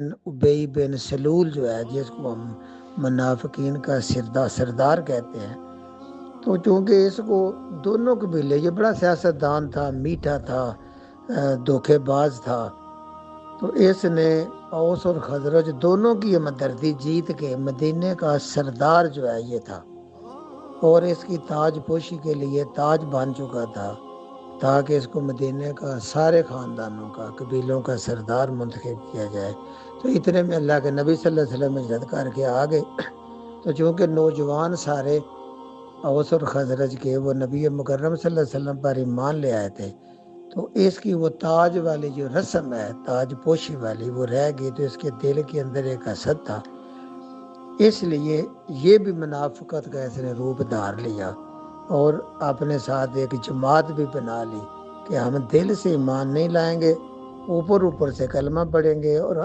उबई बिन सलूल जो है, जिसको हम मुनाफिकीन का सरदार कहते हैं, तो चूंकि इसको दोनों कबीले, ये बड़ा सियासतदान था, मीठा था, धोखेबाज था, तो इसने औस और खजरज दोनों की हमदर्दी जीत के मदीने का सरदार जो है ये था, और इसकी ताजपोशी के लिए ताज बन चुका था, ताकि इसको मदीने का सारे ख़ानदानों का, कबीलों का सरदार मुंतखब किया जाए। तो इतने में अल्लाह के नबी सल्लल्लाहु अलैहि वसल्लम हिजरत करके आ गए। तो चूँकि नौजवान सारे औस और खजरज के वो नबी मुकर्रम सल्लल्लाहु अलैहि वसल्लम पर ईमान ले आए थे, तो इसकी वो ताज वाली जो रस्म है, ताज पोशी वाली, वो रह गई। तो इसके दिल के अंदर एक हसद था, इसलिए ये भी मुनाफिकत का इसने रूप धार लिया और अपने साथ एक जमात भी बना ली कि हम दिल से ईमान नहीं लाएंगे, ऊपर ऊपर से कलमा पढ़ेंगे और